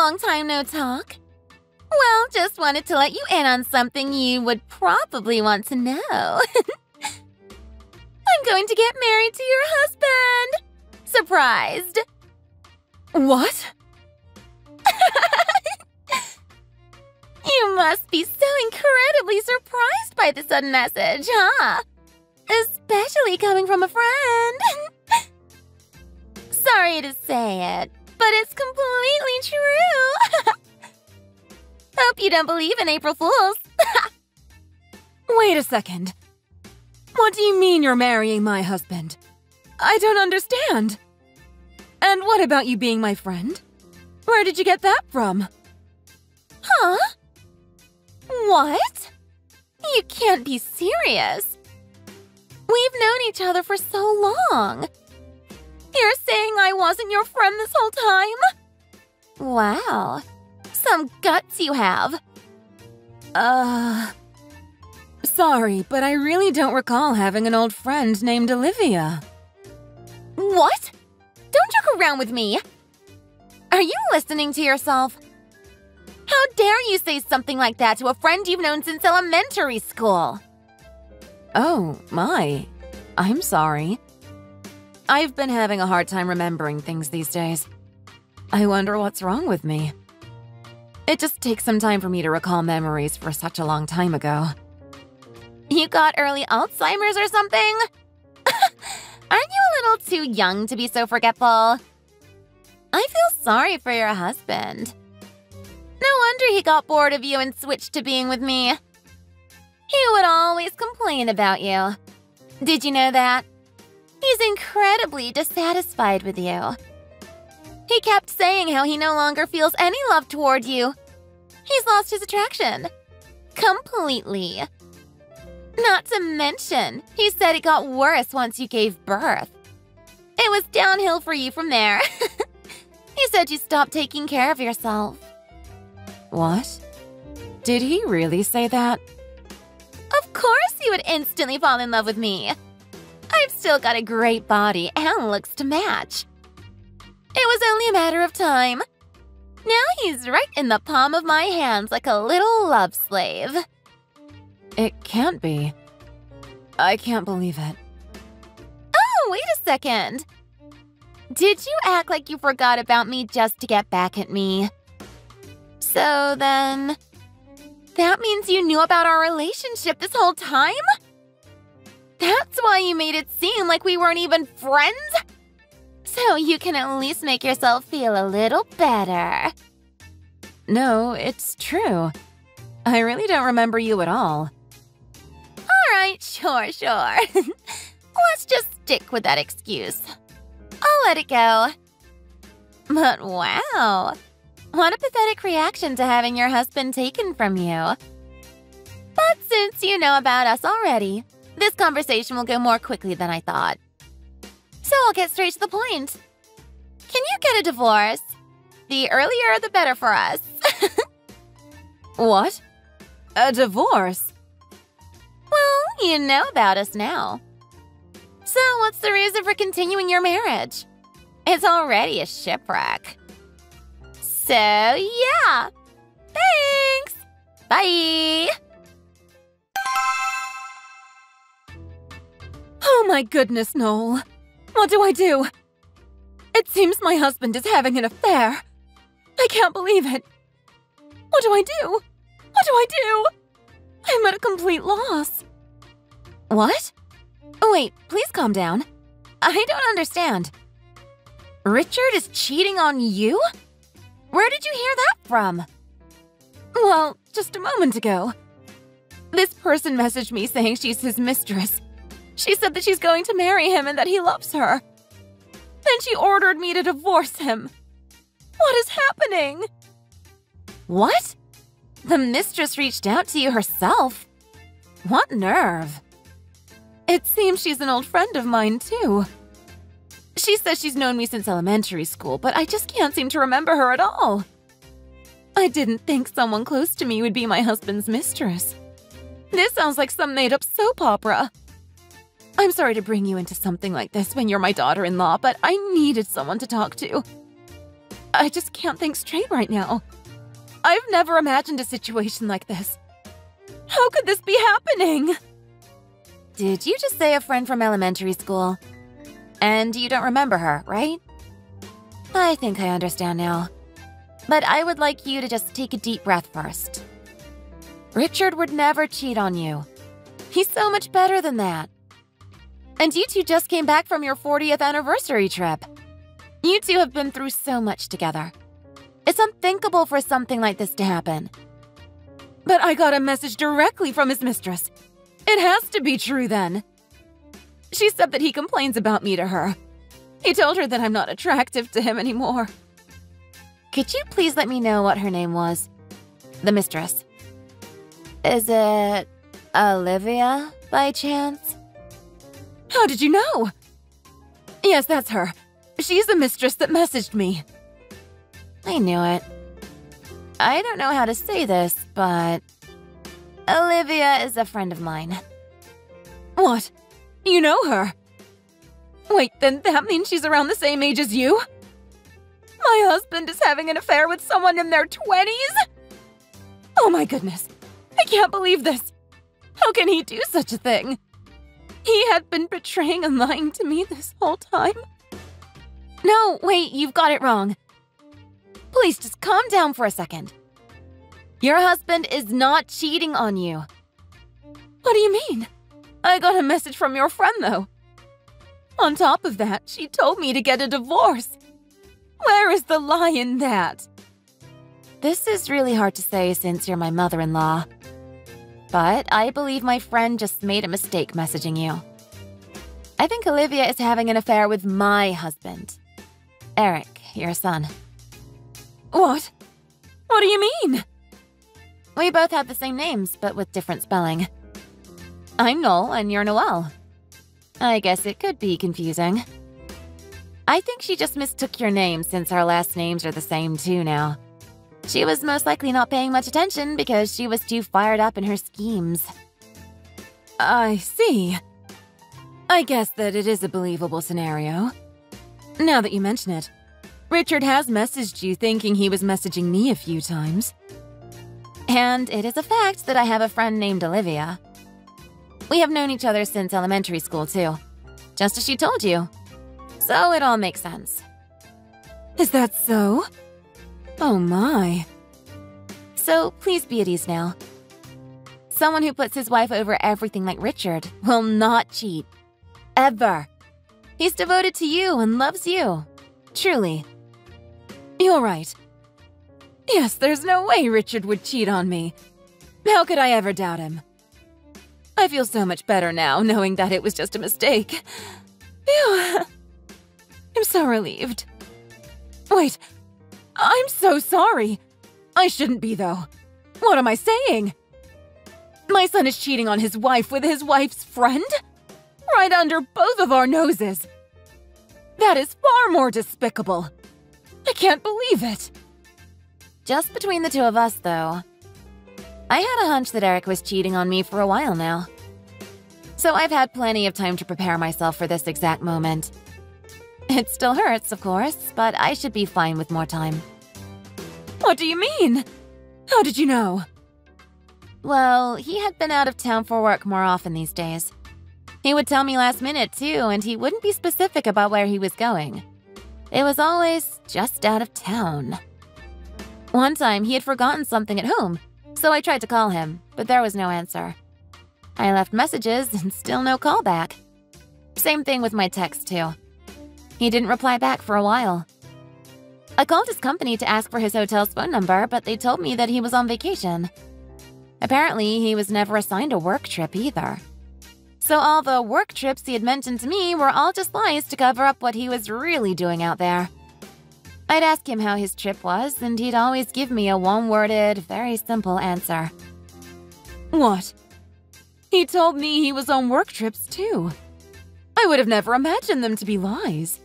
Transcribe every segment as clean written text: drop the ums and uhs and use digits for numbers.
Long time no talk. Well, just wanted to let you in on something you would probably want to know. I'm going to get married to your husband! Surprised! What? You must be so incredibly surprised by the sudden message, huh? Especially coming from a friend. Sorry to say it, but it's completely true. Hope you don't believe in April Fools. Wait a second. What do you mean you're marrying my husband? I don't understand. And what about you being my friend? Where did you get that from? Huh? What? You can't be serious. We've known each other for so long. You're saying I wasn't your friend this whole time? Wow. Some guts you have. Sorry, but I really don't recall having an old friend named Olivia. What? Don't joke around with me. Are you listening to yourself? How dare you say something like that to a friend you've known since elementary school? Oh, my. I'm sorry. I've been having a hard time remembering things these days. I wonder what's wrong with me. It just takes some time for me to recall memories for such a long time ago. You got early Alzheimer's or something? Aren't you a little too young to be so forgetful? I feel sorry for your husband. No wonder he got bored of you and switched to being with me. He would always complain about you. Did you know that? He's incredibly dissatisfied with you. He kept saying how he no longer feels any love toward you. He's lost his attraction. Completely. Not to mention, he said it got worse once you gave birth. It was downhill for you from there. He said you stopped taking care of yourself. What? Did he really say that? Of course he would instantly fall in love with me. I've still got a great body and looks to match. It was only a matter of time. Now he's right in the palm of my hands like a little love slave. It can't be. I can't believe it. Oh, wait a second. Did you act like you forgot about me just to get back at me? So then, that means you knew about our relationship this whole time? That's why you made it seem like we weren't even friends? So you can at least make yourself feel a little better. No, it's true. I really don't remember you at all. All right, sure. Let's just stick with that excuse. I'll let it go. But wow, what a pathetic reaction to having your husband taken from you. But since you know about us already, this conversation will go more quickly than I thought. So I'll get straight to the point. Can you get a divorce? The earlier, the better for us. What? A divorce? Well, you know about us now. So what's the reason for continuing your marriage? It's already a shipwreck. So yeah. Thanks. Bye. Oh my goodness, Noel. What do I do? It seems my husband is having an affair. I can't believe it. What do I do? What do I do? I'm at a complete loss. What? Wait, please calm down. I don't understand. Richard is cheating on you? Where did you hear that from? Well, just a moment ago. This person messaged me saying she's his mistress. She said that she's going to marry him and that he loves her. Then she ordered me to divorce him. What is happening? What? The mistress reached out to you herself? What nerve? It seems she's an old friend of mine, too. She says she's known me since elementary school, but I just can't seem to remember her at all. I didn't think someone close to me would be my husband's mistress. This sounds like some made-up soap opera. I'm sorry to bring you into something like this when you're my daughter-in-law, but I needed someone to talk to. I just can't think straight right now. I've never imagined a situation like this. How could this be happening? Did you just say a friend from elementary school? And you don't remember her, right? I think I understand now. But I would like you to just take a deep breath first. Richard would never cheat on you. He's so much better than that. And you two just came back from your 40th anniversary trip. You two have been through so much together. It's unthinkable for something like this to happen. But I got a message directly from his mistress. It has to be true then. She said that he complains about me to her. He told her that I'm not attractive to him anymore. Could you please let me know what her name was? The mistress. Is it Olivia, by chance? How did you know? Yes, that's her. She's the mistress that messaged me. I knew it. I don't know how to say this, but Olivia is a friend of mine. What? You know her? Wait, then that means she's around the same age as you? My husband is having an affair with someone in their 20s? Oh my goodness. I can't believe this. How can he do such a thing? He had been betraying and lying to me this whole time. No, wait, you've got it wrong. Please just calm down for a second. Your husband is not cheating on you. What do you mean? I got a message from your friend, though. On top of that, she told me to get a divorce. Where is the lie in that? This is really hard to say since you're my mother-in-law. But I believe my friend just made a mistake messaging you. I think Olivia is having an affair with my husband. Eric, your son. What? What do you mean? We both have the same names, but with different spelling. I'm Noel and you're Noelle. I guess it could be confusing. I think she just mistook your name since our last names are the same too now. She was most likely not paying much attention because she was too fired up in her schemes. I see. I guess that it is a believable scenario. Now that you mention it, Richard has messaged you thinking he was messaging me a few times. And it is a fact that I have a friend named Olivia. We have known each other since elementary school too, just as she told you. So it all makes sense. Is that so? Oh my. So please be at ease now. Someone who puts his wife over everything like Richard will not cheat. Ever. He's devoted to you and loves you. Truly. You're right. Yes, there's no way Richard would cheat on me. How could I ever doubt him? I feel so much better now, knowing that it was just a mistake. Phew. I'm so relieved. Wait, I'm so sorry. I shouldn't be, though. What am I saying? My son is cheating on his wife with his wife's friend? Right under both of our noses. That is far more despicable. I can't believe it. Just between the two of us, though. I had a hunch that Eric was cheating on me for a while now. So I've had plenty of time to prepare myself for this exact moment. It still hurts, of course, but I should be fine with more time. What do you mean? How did you know? Well, he had been out of town for work more often these days. He would tell me last minute, too, and he wouldn't be specific about where he was going. It was always just out of town. One time, he had forgotten something at home, so I tried to call him, but there was no answer. I left messages and still no call back. Same thing with my text, too. He didn't reply back for a while. I called his company to ask for his hotel's phone number, but they told me that he was on vacation. Apparently, he was never assigned a work trip either. So all the work trips he had mentioned to me were all just lies to cover up what he was really doing out there. I'd ask him how his trip was, and he'd always give me a one-worded, very simple answer. What? He told me he was on work trips too. I would have never imagined them to be lies.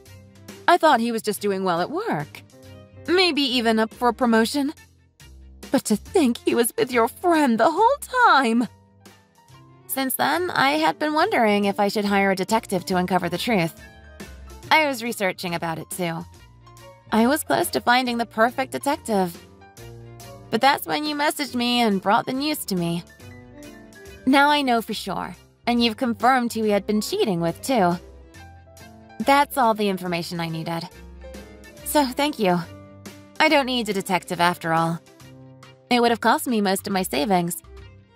I thought he was just doing well at work. Maybe even up for a promotion. But to think he was with your friend the whole time! Since then, I had been wondering if I should hire a detective to uncover the truth. I was researching about it too. I was close to finding the perfect detective. But that's when you messaged me and brought the news to me. Now I know for sure, and you've confirmed who he had been cheating with, too. That's all the information I needed. So thank you. I don't need a detective after all. It would have cost me most of my savings,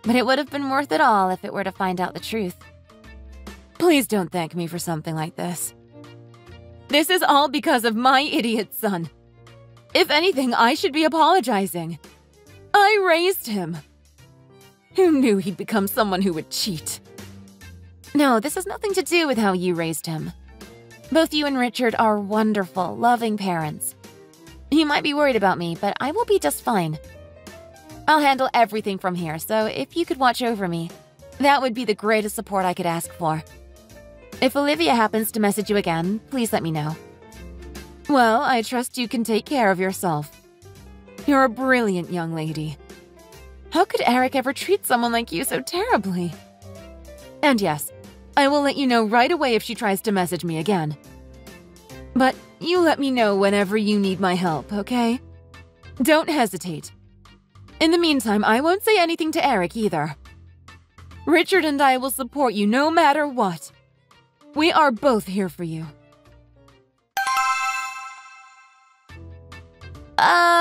but it would have been worth it all if it were to find out the truth. Please don't thank me for something like this. This is all because of my idiot son. If anything, I should be apologizing. I raised him. Who knew he'd become someone who would cheat? No, this has nothing to do with how you raised him. Both you and Richard are wonderful, loving parents. You might be worried about me, but I will be just fine. I'll handle everything from here, so if you could watch over me, that would be the greatest support I could ask for. If Olivia happens to message you again, please let me know. Well, I trust you can take care of yourself. You're a brilliant young lady. How could Eric ever treat someone like you so terribly? And yes, I will let you know right away if she tries to message me again. But you let me know whenever you need my help, okay? Don't hesitate. In the meantime, I won't say anything to Eric either. Richard and I will support you no matter what. We are both here for you.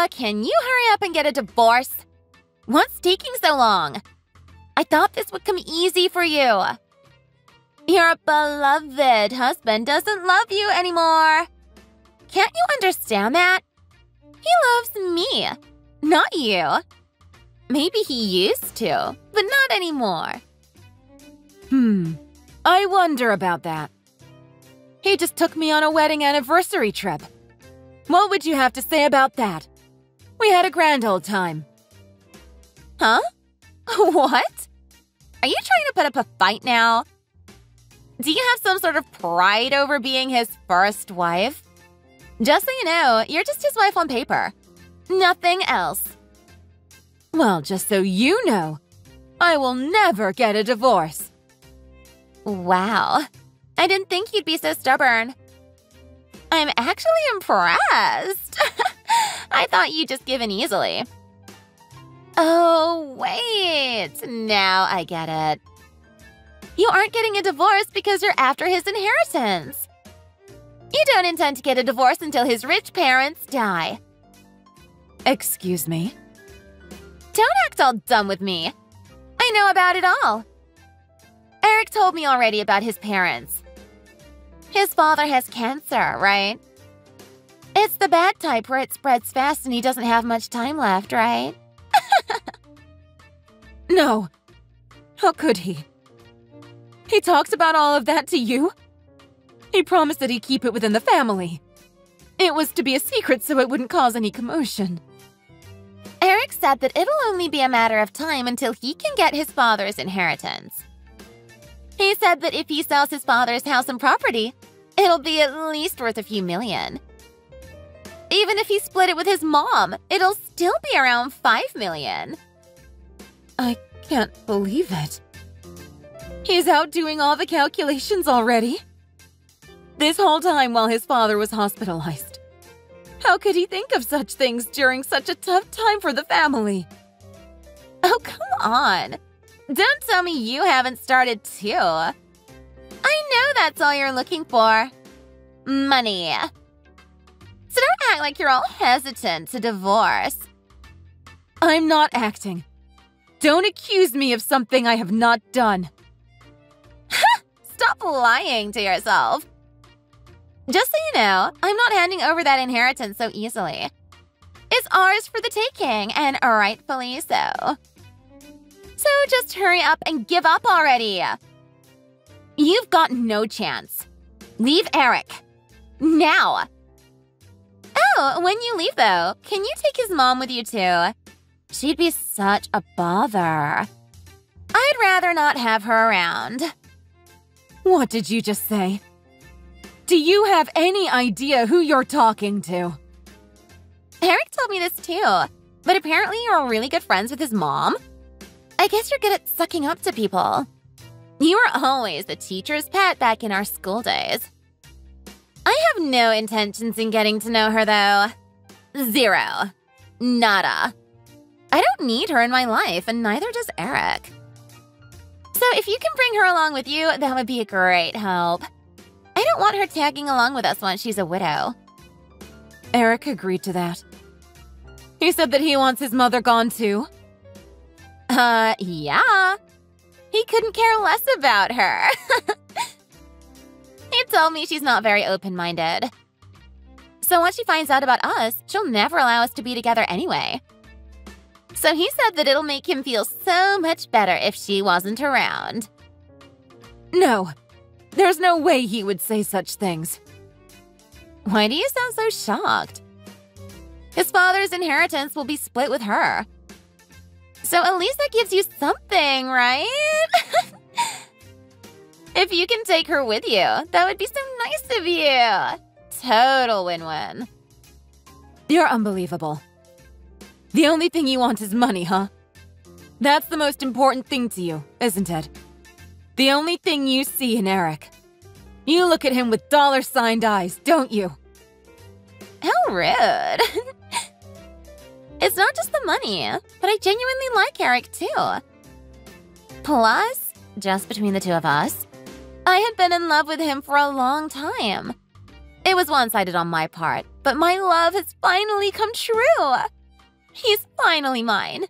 Can you hurry up and get a divorce? What's taking so long? I thought this would come easy for you. Your beloved husband doesn't love you anymore. Can't you understand that? He loves me, not you. Maybe he used to, but not anymore. I wonder about that. He just took me on a wedding anniversary trip. What would you have to say about that? We had a grand old time. Huh? What? Are you trying to put up a fight now? Do you have some sort of pride over being his first wife? Just so you know, you're just his wife on paper. Nothing else. Well, just so you know, I will never get a divorce. Wow. I didn't think you'd be so stubborn. I'm actually impressed. I thought you'd just give in easily. Oh, wait. Now I get it. You aren't getting a divorce because you're after his inheritance. You don't intend to get a divorce until his rich parents die. Excuse me? Don't act all dumb with me. I know about it all. Eric told me already about his parents. His father has cancer, right? It's the bad type where it spreads fast and he doesn't have much time left, right? No. How could he? He talked about all of that to you? He promised that he'd keep it within the family. It was to be a secret so it wouldn't cause any commotion. Eric said that it'll only be a matter of time until he can get his father's inheritance. He said that if he sells his father's house and property, it'll be at least worth a few million. Even if he split it with his mom, it'll still be around 5 million. I can't believe it. He's out doing all the calculations already. This whole time while his father was hospitalized. How could he think of such things during such a tough time for the family? Oh, come on. Don't tell me you haven't started too. I know that's all you're looking for. Money. So don't act like you're all hesitant to divorce. I'm not acting. Don't accuse me of something I have not done. Stop lying to yourself. Just so you know, I'm not handing over that inheritance so easily. It's ours for the taking, and rightfully so. So just hurry up and give up already. You've got no chance. Leave Eric. Now. Oh, when you leave though, can you take his mom with you too? She'd be such a bother. I'd rather not have her around. What did you just say? Do you have any idea who you're talking to? Eric told me this too, but apparently you're really good friends with his mom. I guess you're good at sucking up to people. You were always the teacher's pet back in our school days. I have no intentions in getting to know her, though. Zero. Nada. I don't need her in my life, and neither does Eric. So if you can bring her along with you, that would be a great help. I don't want her tagging along with us once she's a widow. Eric agreed to that. He said that he wants his mother gone too. Yeah. He couldn't care less about her. He told me she's not very open-minded. So once she finds out about us, she'll never allow us to be together anyway. So he said that it'll make him feel so much better if she wasn't around. No, there's no way he would say such things. Why do you sound so shocked? His father's inheritance will be split with her. So at least that gives you something, right? If you can take her with you, that would be so nice of you. Total win-win. You're unbelievable. The only thing you want is money, huh? That's the most important thing to you, isn't it? The only thing you see in Eric. You look at him with dollar-signed eyes, don't you? How rude. It's not just the money, but I genuinely like Eric too. Plus, just between the two of us, I had been in love with him for a long time. It was one-sided on my part, but my love has finally come true. He's finally mine.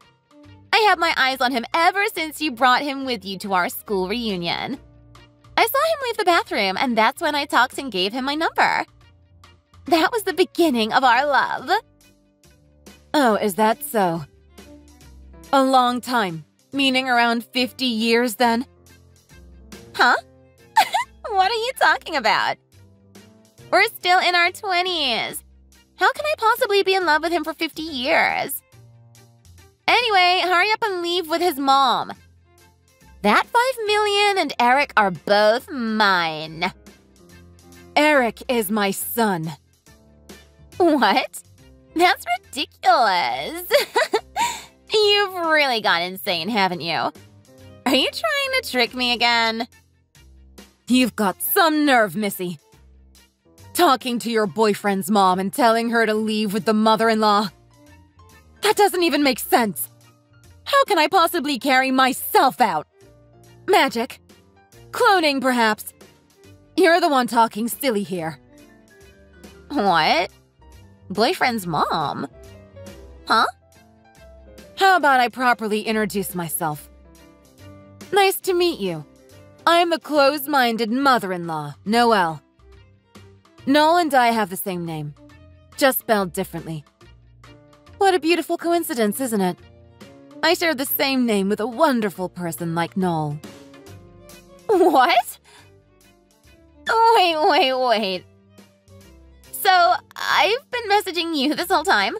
I had my eyes on him ever since you brought him with you to our school reunion. I saw him leave the bathroom, and that's when I talked and gave him my number. That was the beginning of our love. Oh, is that so? A long time, meaning around 50 years then? Huh? What are you talking about? We're still in our 20s. How can I possibly be in love with him for 50 years? Anyway, hurry up and leave with his mom. That $5 million and Eric are both mine. Eric is my son. What? That's ridiculous. You've really gone insane, haven't you? Are you trying to trick me again? You've got some nerve, Missy. Talking to your boyfriend's mom and telling her to leave with the mother-in-law. That doesn't even make sense. How can I possibly carry myself out? Magic? Cloning, perhaps? You're the one talking silly here. What? Boyfriend's mom? Huh? How about I properly introduce myself? Nice to meet you. I'm the closed-minded mother-in-law, Noelle. Noel and I have the same name, just spelled differently. What a beautiful coincidence, isn't it? I share the same name with a wonderful person like Noel. What? Wait. So, I've been messaging you this whole time?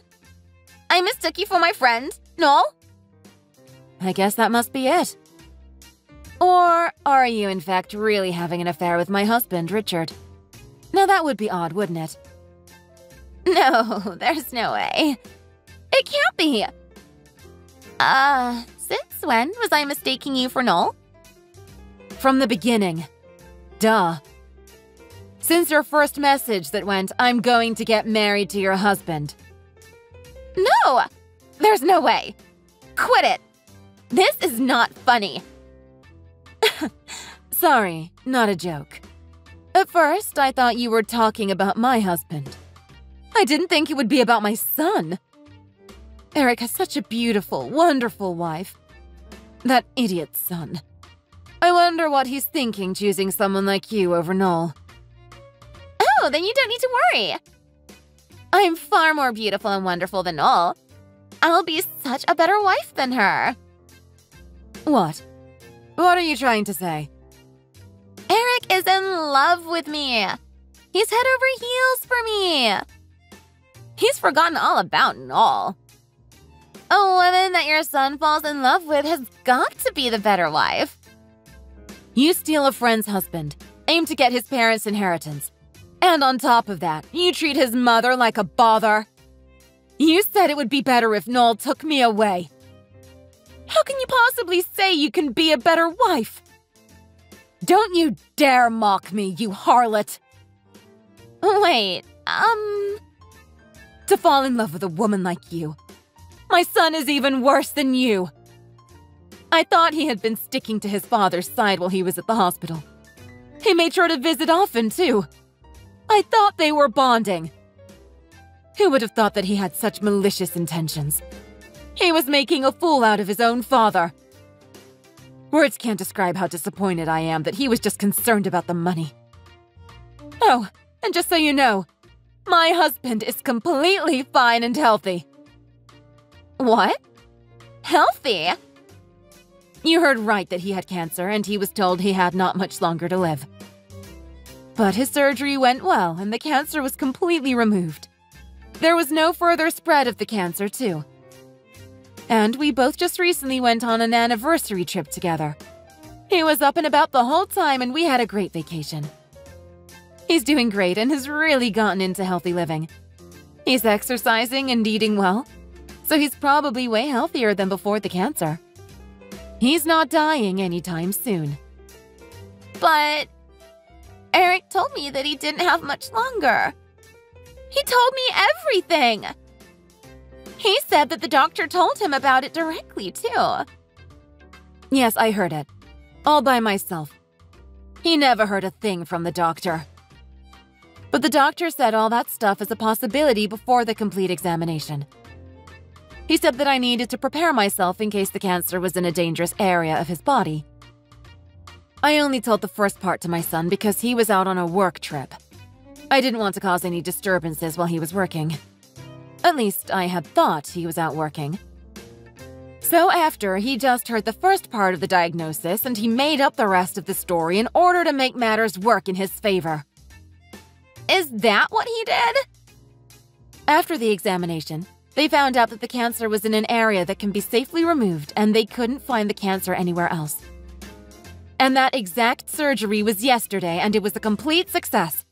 I mistook you for my friend, Noel? I guess that must be it. Or are you, in fact, really having an affair with my husband, Richard? Now that would be odd, wouldn't it? No, there's no way. It can't be. Since when was I mistaking you for Noel? From the beginning. Duh. Since your first message that went, "I'm going to get married to your husband." No! There's no way. Quit it. This is not funny. Sorry, not a joke. At first, I thought you were talking about my husband. I didn't think it would be about my son. Eric has such a beautiful, wonderful wife. That idiot son. I wonder what he's thinking choosing someone like you over Noel. Oh, then you don't need to worry. I'm far more beautiful and wonderful than Noel. I'll be such a better wife than her. What? What are you trying to say? Eric is in love with me. He's head over heels for me. He's forgotten all about Noel. A woman that your son falls in love with has got to be the better wife. You steal a friend's husband, aim to get his parents' inheritance. And on top of that, you treat his mother like a bother. You said it would be better if Noel took me away. How can you possibly say you can be a better wife? Don't you dare mock me, you harlot! Wait, To fall in love with a woman like you. My son is even worse than you. I thought he had been sticking to his father's side while he was at the hospital. He made sure to visit often, too. I thought they were bonding. Who would have thought that he had such malicious intentions? He was making a fool out of his own father. Words can't describe how disappointed I am that he was just concerned about the money. Oh, and just so you know, my husband is completely fine and healthy. what? Healthy? You heard right that he had cancer, and he was told he had not much longer to live. But his surgery went well, and the cancer was completely removed. There was no further spread of the cancer, too. And we both just recently went on an anniversary trip together. He was up and about the whole time, and we had a great vacation. He's doing great and has really gotten into healthy living. He's exercising and eating well, so he's probably way healthier than before the cancer. He's not dying anytime soon. But Eric told me that he didn't have much longer. He told me everything. He said that the doctor told him about it directly, too. Yes, I heard it. All by myself. He never heard a thing from the doctor. But the doctor said all that stuff is a possibility before the complete examination. He said that I needed to prepare myself in case the cancer was in a dangerous area of his body. I only told the first part to my son because he was out on a work trip. I didn't want to cause any disturbances while he was working. At least, I had thought he was out working. So after, he just heard the first part of the diagnosis and he made up the rest of the story in order to make matters work in his favor. Is that what he did? After the examination, they found out that the cancer was in an area that can be safely removed and they couldn't find the cancer anywhere else. And that exact surgery was yesterday and it was a complete success.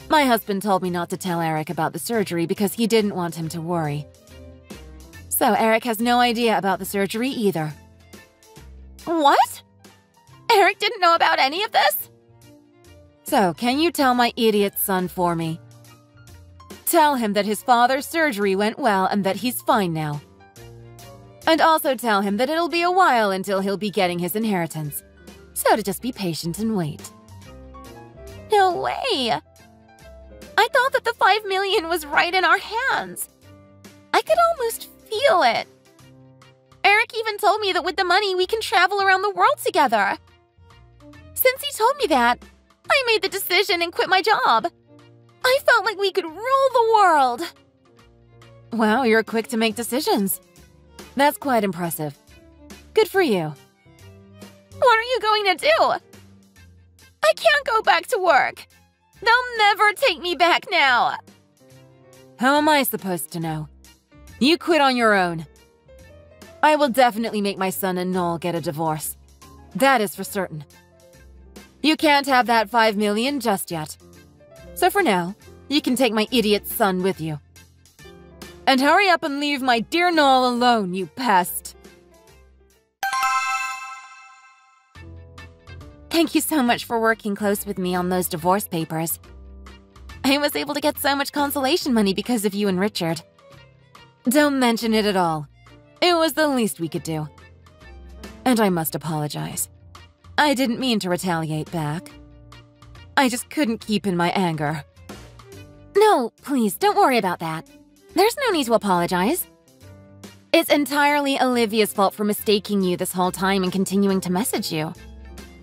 My husband told me not to tell Eric about the surgery because he didn't want him to worry. So Eric has no idea about the surgery either. What? Eric didn't know about any of this? So, can you tell my idiot son for me? Tell him that his father's surgery went well and that he's fine now. And also tell him that it'll be a while until he'll be getting his inheritance. So to just be patient and wait. No way! I thought that the $5 million was right in our hands. I could almost feel it. Eric even told me that with the money we can travel around the world together. Since he told me that, I made the decision and quit my job. I felt like we could rule the world. Wow, you're quick to make decisions. That's quite impressive. Good for you. What are you going to do? I can't go back to work. They'll never take me back now. How am I supposed to know? You quit on your own. I will definitely make my son and Noel get a divorce. That is for certain. You can't have that $5 million just yet. So for now, you can take my idiot son with you. And hurry up and leave my dear Noel alone, you pest. Thank you so much for working close with me on those divorce papers. I was able to get so much consolation money because of you and Richard. Don't mention it at all. It was the least we could do. And I must apologize. I didn't mean to retaliate back. I just couldn't keep in my anger. No, please, don't worry about that. There's no need to apologize. It's entirely Olivia's fault for mistaking you this whole time and continuing to message you.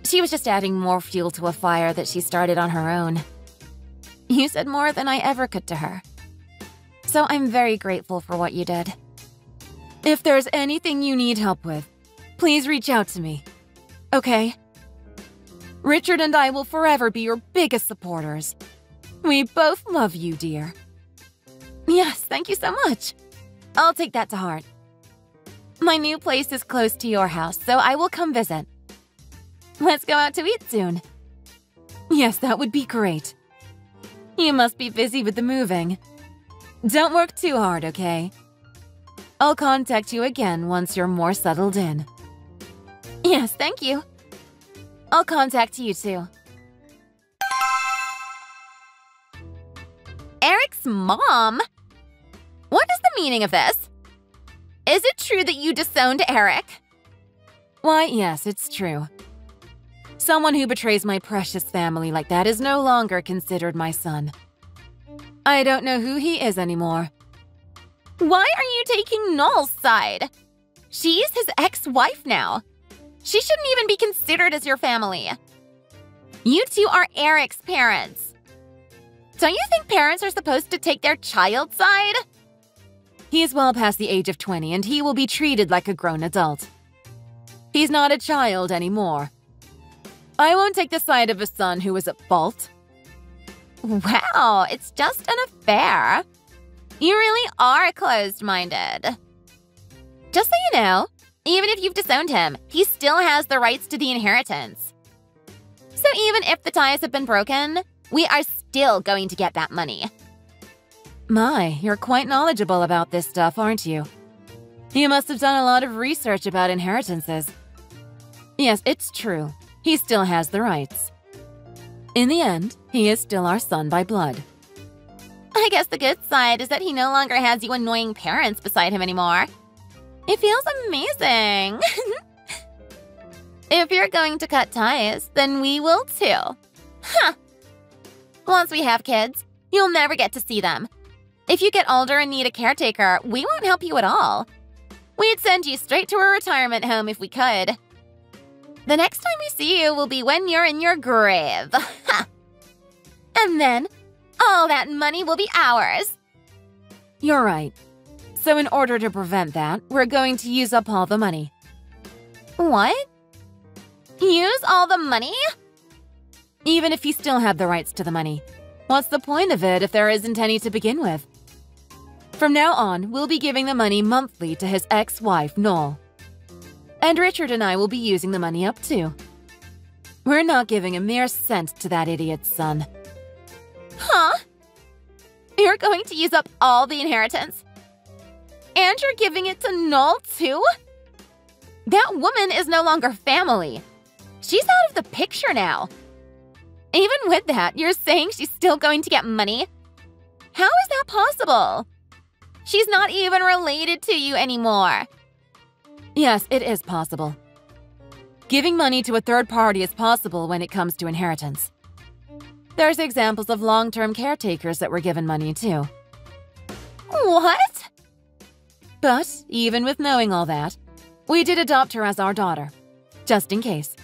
She was just adding more fuel to a fire that she started on her own. You said more than I ever could to her. So I'm very grateful for what you did. If there's anything you need help with, please reach out to me. Okay? Richard and I will forever be your biggest supporters. We both love you, dear. Yes, thank you so much. I'll take that to heart. My new place is close to your house, so I will come visit. Let's go out to eat soon. Yes, that would be great. You must be busy with the moving. Don't work too hard, okay? I'll contact you again once you're more settled in. Yes, thank you. I'll contact you too. Eric's mom? What is the meaning of this? Is it true that you disowned Eric? Why, yes, it's true. Someone who betrays my precious family like that is no longer considered my son. I don't know who he is anymore. Why are you taking Noel's side? She's his ex-wife now. She shouldn't even be considered as your family. You two are Eric's parents. Don't you think parents are supposed to take their child's side? He is well past the age of 20 and he will be treated like a grown adult. He's not a child anymore. I won't take the side of a son who is at fault. Wow, it's just an affair. You really are closed-minded. Just so you know, even if you've disowned him, he still has the rights to the inheritance. So even if the ties have been broken, we are still going to get that money. My, you're quite knowledgeable about this stuff, aren't you? You must have done a lot of research about inheritances. Yes, it's true. He still has the rights. In the end, he is still our son by blood. I guess the good side is that he no longer has you annoying parents beside him anymore. It feels amazing. If you're going to cut ties, then we will too. Huh. Once we have kids, you'll never get to see them. If you get older and need a caretaker, we won't help you at all. We'd send you straight to a retirement home if we could. The next time we see you will be when you're in your grave. And then, all that money will be ours. You're right. So in order to prevent that, we're going to use up all the money. What? Use all the money? Even if you still have the rights to the money. What's the point of it if there isn't any to begin with? From now on, we'll be giving the money monthly to his ex-wife, Noel. And Richard and I will be using the money up too. We're not giving a mere cent to that idiot's son. Huh? You're going to use up all the inheritance? And you're giving it to Noel too? That woman is no longer family. She's out of the picture now. Even with that, you're saying she's still going to get money? How is that possible? She's not even related to you anymore. Yes, it is possible. Giving money to a third party is possible when it comes to inheritance. There's examples of long-term caretakers that were given money too. What? But even with knowing all that, we did adopt her as our daughter, just in case.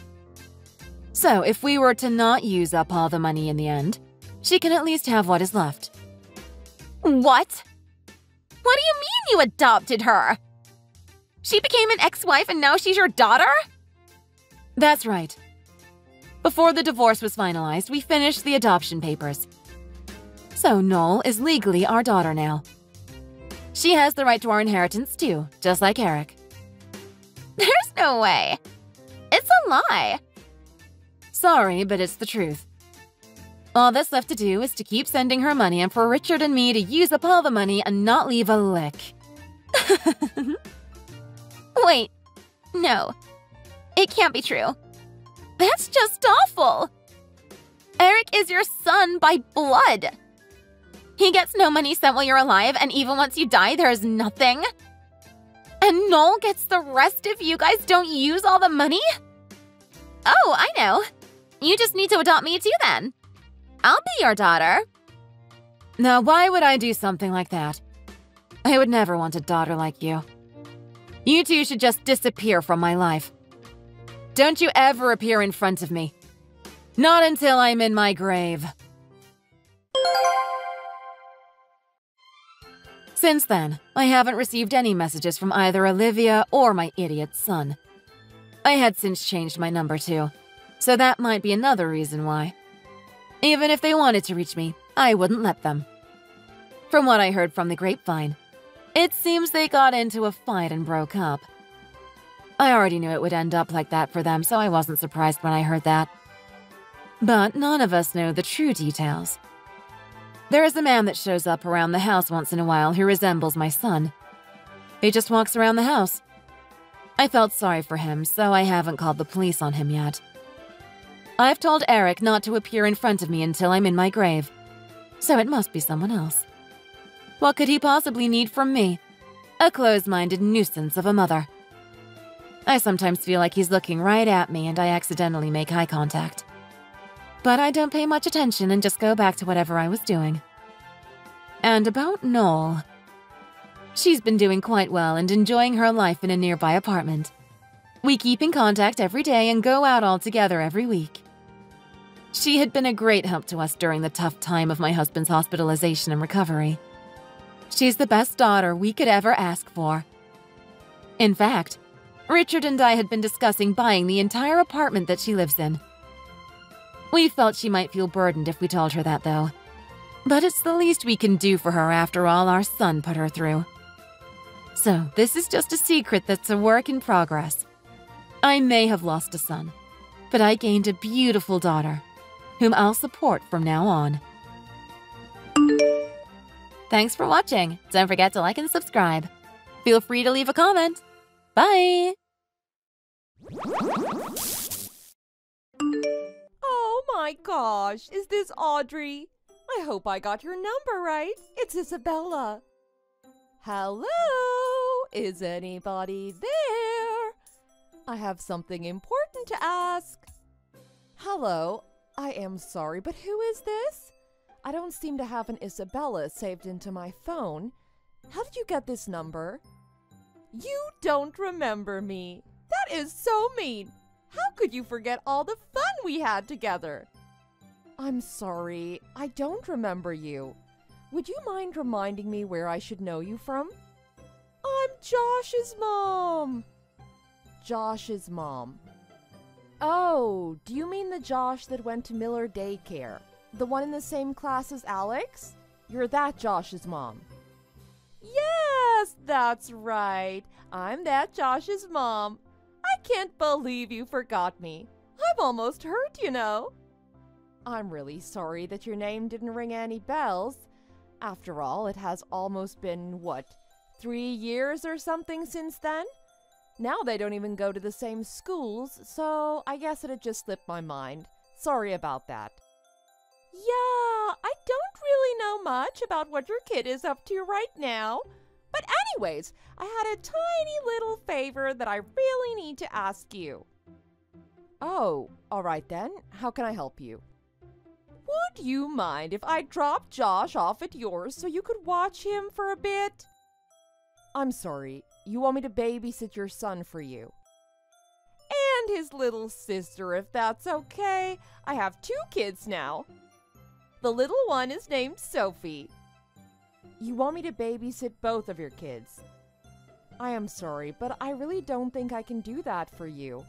So if we were to not use up all the money in the end, she can at least have what is left. What? What do you mean you adopted her? She became an ex-wife and now she's your daughter? That's right. Before the divorce was finalized, we finished the adoption papers. So Noel is legally our daughter now. She has the right to our inheritance too, just like Eric. There's no way. It's a lie. Sorry, but it's the truth. All that's left to do is to keep sending her money and for Richard and me to use up all the money and not leave a lick. Wait, no. It can't be true. That's just awful. Eric is your son by blood. He gets no money sent while you're alive, and even once you die, there's nothing. And Noel gets the rest if you guys don't use all the money? Oh, I know. You just need to adopt me too then. I'll be your daughter. Now, why would I do something like that? I would never want a daughter like you. You two should just disappear from my life. Don't you ever appear in front of me. Not until I'm in my grave. Since then, I haven't received any messages from either Olivia or my idiot son. I had since changed my number too, so that might be another reason why. Even if they wanted to reach me, I wouldn't let them. From what I heard from the grapevine, it seems they got into a fight and broke up. I already knew it would end up like that for them, so I wasn't surprised when I heard that. But none of us know the true details. There is a man that shows up around the house once in a while who resembles my son. He just walks around the house. I felt sorry for him, so I haven't called the police on him yet. I've told Eric not to appear in front of me until I'm in my grave. So it must be someone else. What could he possibly need from me? A close-minded nuisance of a mother. I sometimes feel like he's looking right at me and I accidentally make eye contact. But I don't pay much attention and just go back to whatever I was doing. And about Noel. She's been doing quite well and enjoying her life in a nearby apartment. We keep in contact every day and go out all together every week. She had been a great help to us during the tough time of my husband's hospitalization and recovery. She's the best daughter we could ever ask for. In fact, Richard and I had been discussing buying the entire apartment that she lives in. We felt she might feel burdened if we told her that, though. But it's the least we can do for her after all our son put her through. So this is just a secret that's a work in progress. I may have lost a son, but I gained a beautiful daughter, whom I'll support from now on. Thanks for watching. Don't forget to like and subscribe. Feel free to leave a comment. Bye! Oh my gosh, is this Audrey? I hope I got your number right. It's Isabella. Hello? Is anybody there? I have something important to ask. Hello, I am sorry, but who is this? I don't seem to have an Isabella saved into my phone. How did you get this number? You don't remember me. That is so mean. How could you forget all the fun we had together? I'm sorry, I don't remember you. Would you mind reminding me where I should know you from? I'm Josh's mom. Josh's mom. Oh, do you mean the Josh that went to Miller Daycare? The one in the same class as Alex? You're that Josh's mom. Yes, that's right. I'm that Josh's mom. I can't believe you forgot me. I'm almost hurt, you know. I'm really sorry that your name didn't ring any bells. After all, it has almost been, 3 years or something since then? Now they don't even go to the same schools, so I guess it had just slipped my mind. Sorry about that. Yeah, I don't really know much about what your kid is up to right now. But anyways, I had a tiny little favor that I really need to ask you. Oh, all right then. How can I help you? Would you mind if I dropped Josh off at yours so you could watch him for a bit? I'm sorry, you want me to babysit your son for you? And his little sister, if that's okay. I have 2 kids now. The little one is named Sophie. You want me to babysit both of your kids? I am sorry, but I really don't think I can do that for you.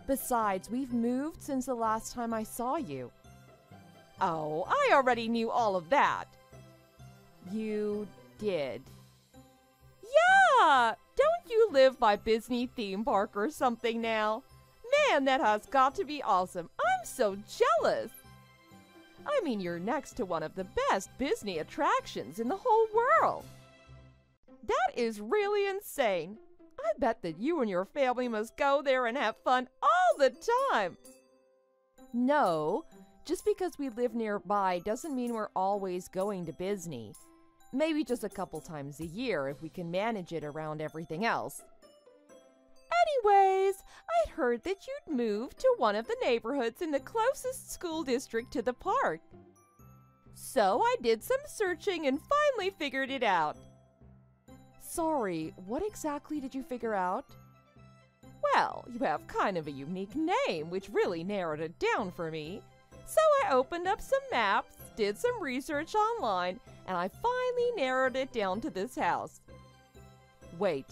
Besides, we've moved since the last time I saw you. Oh, I already knew all of that. You did? Yeah! Don't you live by Disney theme park or something now? Man, that has got to be awesome. I'm so jealous. I mean, you're next to one of the best Disney attractions in the whole world. That is really insane. I bet that you and your family must go there and have fun all the time. No, just because we live nearby doesn't mean we're always going to Disney. Maybe just a couple times a year if we can manage it around everything else. Anyways, I'd heard that you'd moved to one of the neighborhoods in the closest school district to the park. So I did some searching and finally figured it out. Sorry, what exactly did you figure out? Well, you have kind of a unique name, which really narrowed it down for me. So I opened up some maps, did some research online, and I finally narrowed it down to this house. Wait,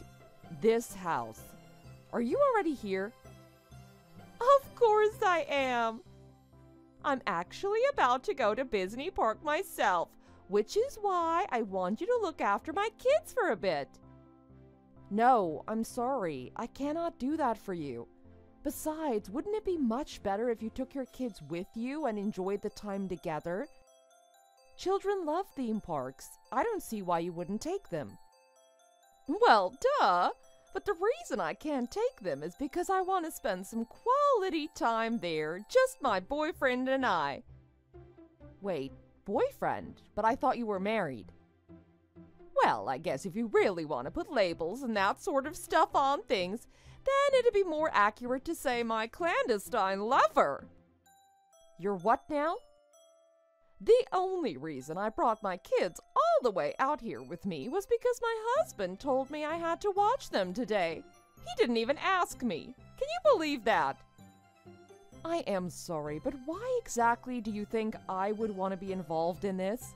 this house. Are you already here? Of course I am. I'm actually about to go to Disney Park myself, which is why I want you to look after my kids for a bit. No, I'm sorry. I cannot do that for you. Besides, wouldn't it be much better if you took your kids with you and enjoyed the time together? Children love theme parks. I don't see why you wouldn't take them. Well, duh. But the reason I can't take them is because I want to spend some quality time there, just my boyfriend and I. Wait, boyfriend, but I thought you were married. Well, I guess if you really want to put labels and that sort of stuff on things, then it'd be more accurate to say my clandestine lover. You're what now? The only reason I brought my kids all the way out here with me was because my husband told me I had to watch them today. He didn't even ask me. Can you believe that? I am sorry, but why exactly do you think I would want to be involved in this?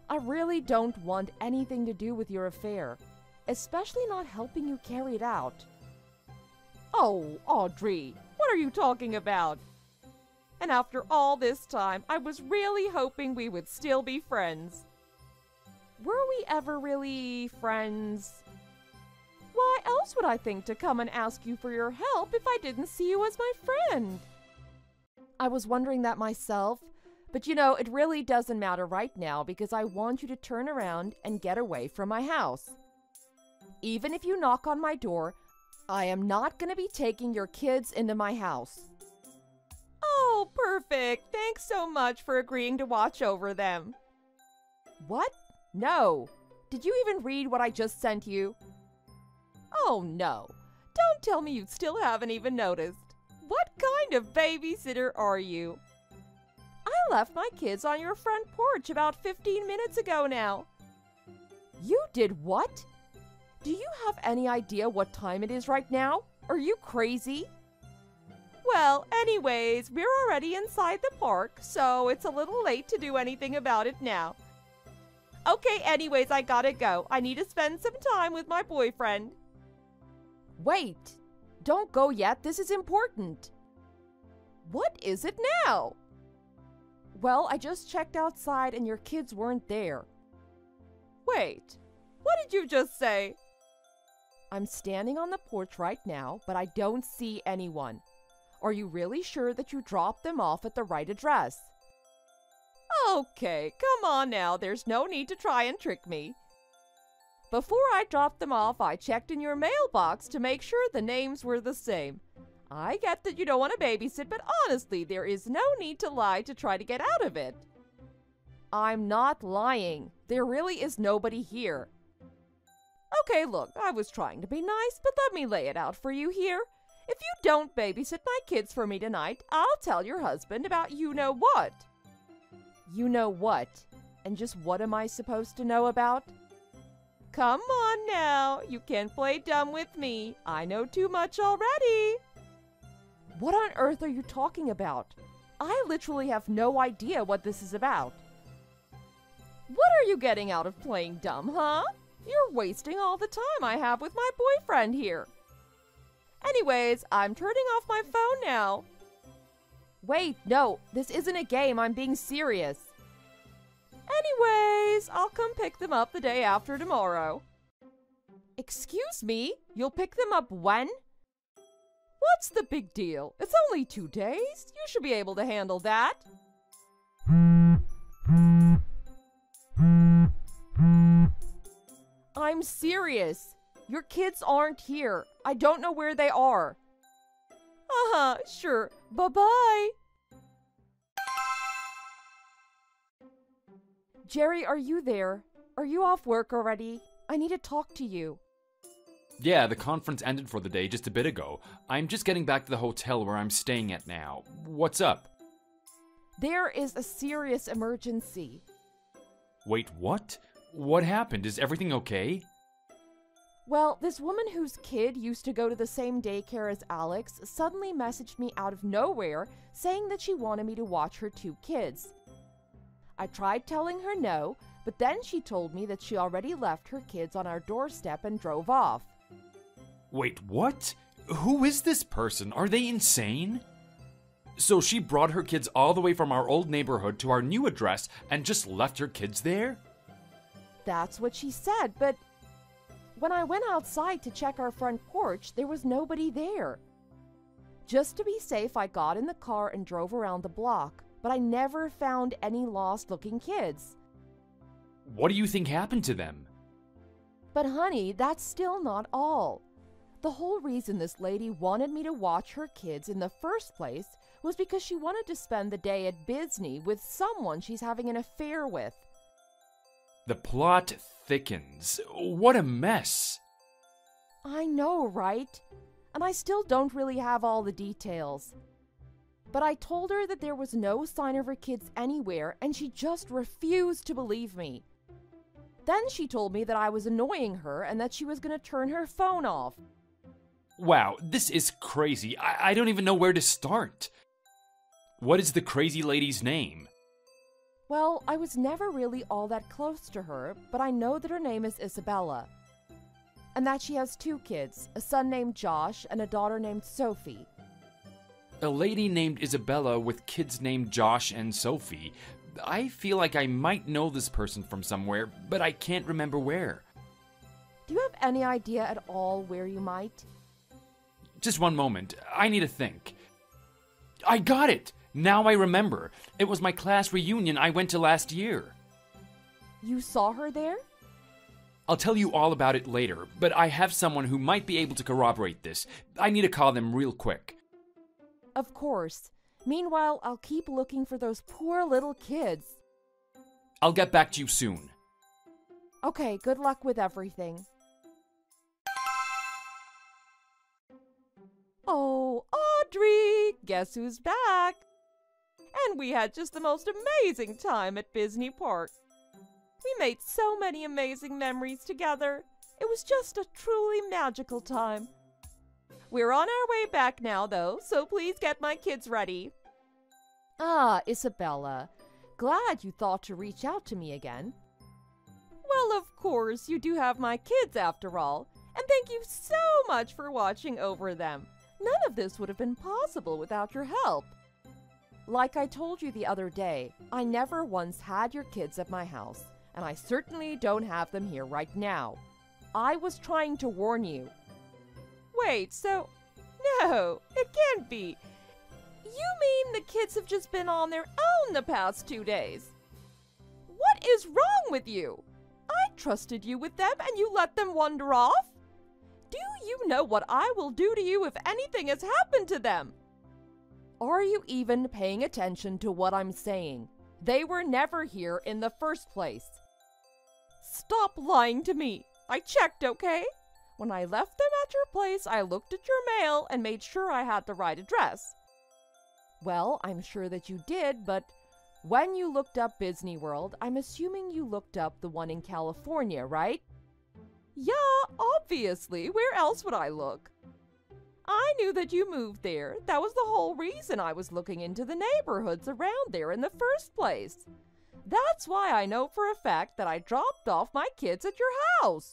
I really don't want anything to do with your affair, especially not helping you carry it out. Oh, Audrey, what are you talking about? And after all this time, I was really hoping we would still be friends. Were we ever really friends? Why else would I think to come and ask you for your help if I didn't see you as my friend? I was wondering that myself, but you know, it really doesn't matter right now because I want you to turn around and get away from my house. Even if you knock on my door, I am not going to be taking your kids into my house. Oh, perfect. Thanks so much for agreeing to watch over them. What? No. Did you even read what I just sent you? Oh, no. Don't tell me you still haven't even noticed. What kind of babysitter are you? I left my kids on your front porch about 15 minutes ago now. You did what? Do you have any idea what time it is right now? Are you crazy? Well, anyways, we're already inside the park, so it's a little late to do anything about it now. Okay, anyways, I gotta go. I need to spend some time with my boyfriend. Wait! Don't go yet. This is important. What is it now? Well, I just checked outside and your kids weren't there. Wait, what did you just say? I'm standing on the porch right now, but I don't see anyone. Are you really sure that you dropped them off at the right address? Okay, come on now. There's no need to try and trick me. Before I dropped them off, I checked in your mailbox to make sure the names were the same. I get that you don't want to babysit, but honestly, there is no need to lie to try to get out of it. I'm not lying. There really is nobody here. Okay, look, I was trying to be nice, but let me lay it out for you here. If you don't babysit my kids for me tonight, I'll tell your husband about you-know-what. You-know-what? And just what am I supposed to know about? Come on now, you can't play dumb with me. I know too much already. What on earth are you talking about? I literally have no idea what this is about. What are you getting out of playing dumb, huh? You're wasting all the time I have with my boyfriend here. Anyways, I'm turning off my phone now. Wait, no, this isn't a game. I'm being serious. Anyways, I'll come pick them up the day after tomorrow. Excuse me? You'll pick them up when? What's the big deal? It's only 2 days. You should be able to handle that. I'm serious. Your kids aren't here. I don't know where they are. Uh-huh, sure. Bye-bye. Jerry, are you there? Are you off work already? I need to talk to you. Yeah, the conference ended for the day just a bit ago. I'm just getting back to the hotel where I'm staying at now. What's up? There is a serious emergency. Wait, what? What happened? Is everything okay? Well, this woman whose kid used to go to the same daycare as Alex suddenly messaged me out of nowhere saying that she wanted me to watch her 2 kids. I tried telling her no, but then she told me that she already left her kids on our doorstep and drove off. Wait, what? Who is this person? Are they insane? So she brought her kids all the way from our old neighborhood to our new address and just left her kids there? That's what she said, but when I went outside to check our front porch, there was nobody there. Just to be safe, I got in the car and drove around the block, but I never found any lost-looking kids. What do you think happened to them? But honey, that's still not all. The whole reason this lady wanted me to watch her kids in the first place was because she wanted to spend the day at Disney with someone she's having an affair with. The plot thickens. What a mess. I know, right? And I still don't really have all the details. But I told her that there was no sign of her kids anywhere, and she just refused to believe me. Then she told me that I was annoying her and that she was going to turn her phone off. Wow, this is crazy. I don't even know where to start. What is the crazy lady's name? Well, I was never really all that close to her, but I know that her name is Isabella. And that she has 2 kids, a son named Josh and a daughter named Sophie. A lady named Isabella with kids named Josh and Sophie. I feel like I might know this person from somewhere, but I can't remember where. Do you have any idea at all where you might? Just one moment. I need to think. I got it! Now I remember. It was my class reunion I went to last year. You saw her there? I'll tell you all about it later, but I have someone who might be able to corroborate this. I need to call them real quick. Of course. Meanwhile, I'll keep looking for those poor little kids. I'll get back to you soon. Okay, good luck with everything. Oh, Audrey! Guess who's back? And we had just the most amazing time at Disney Park. We made so many amazing memories together. It was just a truly magical time. We're on our way back now, though, so please get my kids ready. Ah, Isabella. Glad you thought to reach out to me again. Well, of course, you do have my kids after all, and thank you so much for watching over them. None of this would have been possible without your help. Like I told you the other day, I never once had your kids at my house, and I certainly don't have them here right now. I was trying to warn you. Wait, so... No, it can't be. You mean the kids have just been on their own the past 2 days? What is wrong with you? I trusted you with them and you let them wander off? Do you know what I will do to you if anything has happened to them? Are you even paying attention to what I'm saying? They were never here in the first place. Stop lying to me. I checked, okay? When I left them at your place, I looked at your mail and made sure I had the right address. Well, I'm sure that you did, but when you looked up Disney World, I'm assuming you looked up the one in California, right? Yeah, obviously. Where else would I look? I knew that you moved there. That was the whole reason I was looking into the neighborhoods around there in the first place. That's why I know for a fact that I dropped off my kids at your house.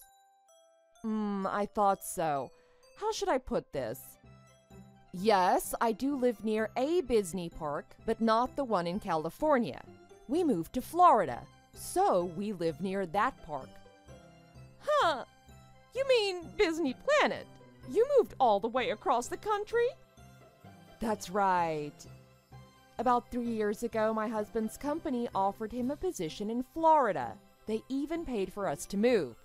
I thought so. How should I put this? Yes, I do live near a Disney park, but not the one in California. We moved to Florida, so we live near that park. Huh? You mean Disney Planet? You moved all the way across the country? That's right. About 3 years ago, my husband's company offered him a position in Florida. They even paid for us to move.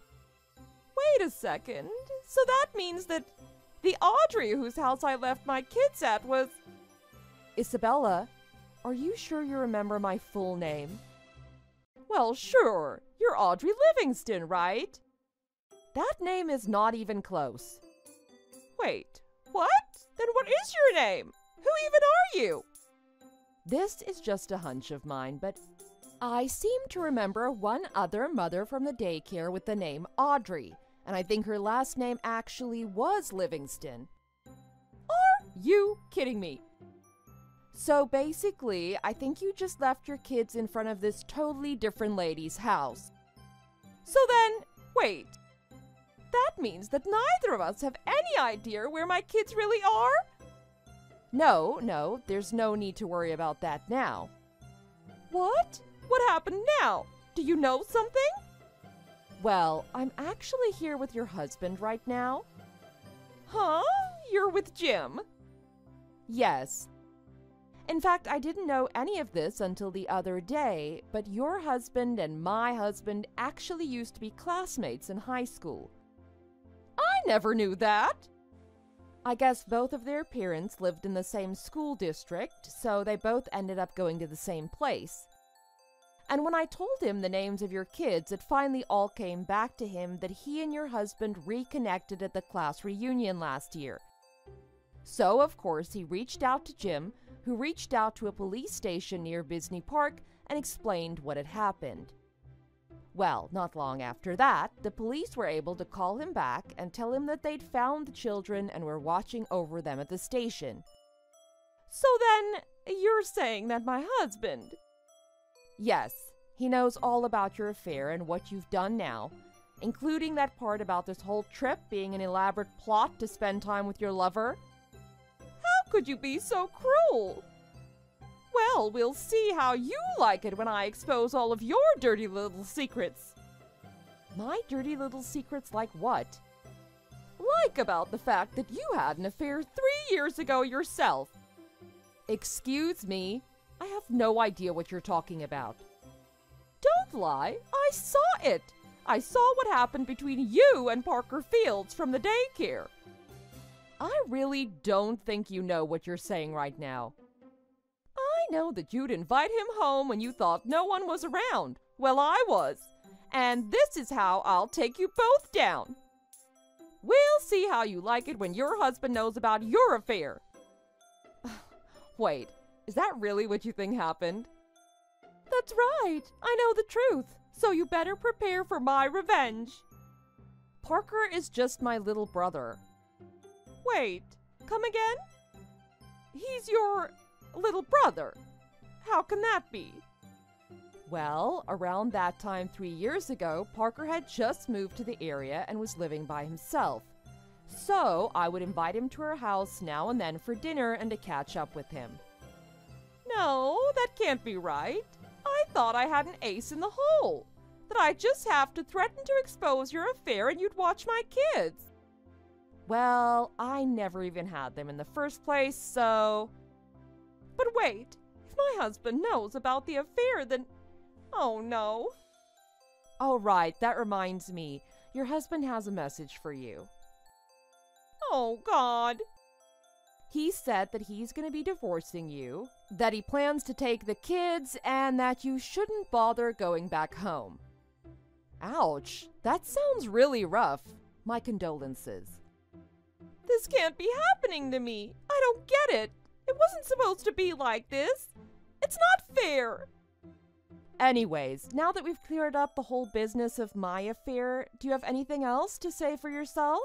Wait a second. So that means that the Audrey whose house I left my kids at was... Isabella, are you sure you remember my full name? Well, sure. You're Audrey Livingston, right? That name is not even close. Wait, what? Then what is your name? Who even are you? This is just a hunch of mine, but I seem to remember one other mother from the daycare with the name Audrey, and I think her last name actually was Livingston. Are you kidding me? So basically, I think you just left your kids in front of this totally different lady's house. So then, wait. That means that neither of us have any idea where my kids really are? No, there's no need to worry about that now. What? What happened now? Do you know something? Well, I'm actually here with your husband right now. Huh? You're with Jim? Yes. In fact, I didn't know any of this until the other day, but your husband and my husband actually used to be classmates in high school. I never knew that. I guess both of their parents lived in the same school district, so they both ended up going to the same place. And when I told him the names of your kids, it finally all came back to him that he and your husband reconnected at the class reunion last year. So, of course, he reached out to Jim, who reached out to a police station near Disney Park and explained what had happened. Well, not long after that, the police were able to call him back and tell him that they'd found the children and were watching over them at the station. So then, you're saying that my husband… Yes, he knows all about your affair and what you've done now, including that part about this whole trip being an elaborate plot to spend time with your lover. How could you be so cruel? Well, we'll see how you like it when I expose all of your dirty little secrets. My dirty little secrets like what? Like about the fact that you had an affair 3 years ago yourself. Excuse me, I have no idea what you're talking about. Don't lie, I saw it. I saw what happened between you and Parker Fields from the daycare. I really don't think you know what you're saying right now. I know that you'd invite him home when you thought no one was around. Well, I was. And this is how I'll take you both down. We'll see how you like it when your husband knows about your affair. Wait, is that really what you think happened? That's right. I know the truth. So you better prepare for my revenge. Parker is just my little brother. Wait, come again? He's your little brother. How can that be? Well, around that time 3 years ago, Parker had just moved to the area and was living by himself. So I would invite him to our house now and then for dinner and to catch up with him. No, that can't be right. I thought I had an ace in the hole. That I'd just have to threaten to expose your affair and you'd watch my kids. Well, I never even had them in the first place, so… But wait, if my husband knows about the affair, then… Oh no. Oh right, that reminds me. Your husband has a message for you. Oh God. He said that he's going to be divorcing you, that he plans to take the kids, and that you shouldn't bother going back home. Ouch, that sounds really rough. My condolences. This can't be happening to me. I don't get it. It wasn't supposed to be like this. It's not fair. Anyways, now that we've cleared up the whole business of my affair, do you have anything else to say for yourself?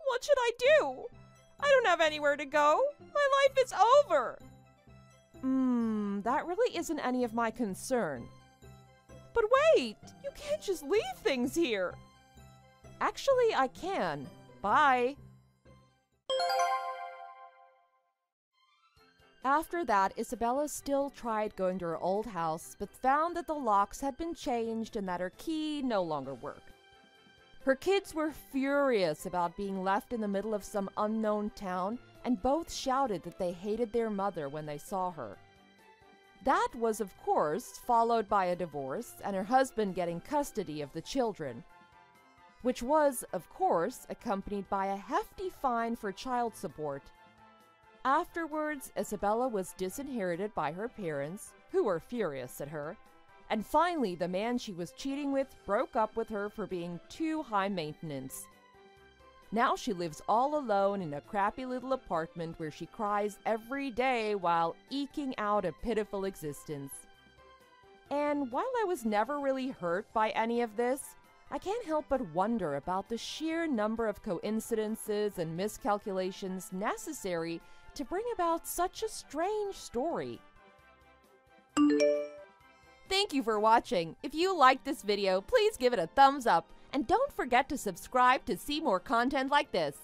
What should I do? I don't have anywhere to go. My life is over. That really isn't any of my concern. But wait, you can't just leave things here. Actually, I can. Bye. After that, Isabella still tried going to her old house, but found that the locks had been changed and that her key no longer worked. Her kids were furious about being left in the middle of some unknown town, and both shouted that they hated their mother when they saw her. That was, of course, followed by a divorce and her husband getting custody of the children, which was, of course, accompanied by a hefty fine for child support. Afterwards, Isabella was disinherited by her parents, who were furious at her, and finally the man she was cheating with broke up with her for being too high maintenance. Now she lives all alone in a crappy little apartment where she cries every day while eking out a pitiful existence. And while I was never really hurt by any of this, I can't help but wonder about the sheer number of coincidences and miscalculations necessary to bring about such a strange story. Thank you for watching. If you liked this video, please give it a thumbs up, and don't forget to subscribe to see more content like this.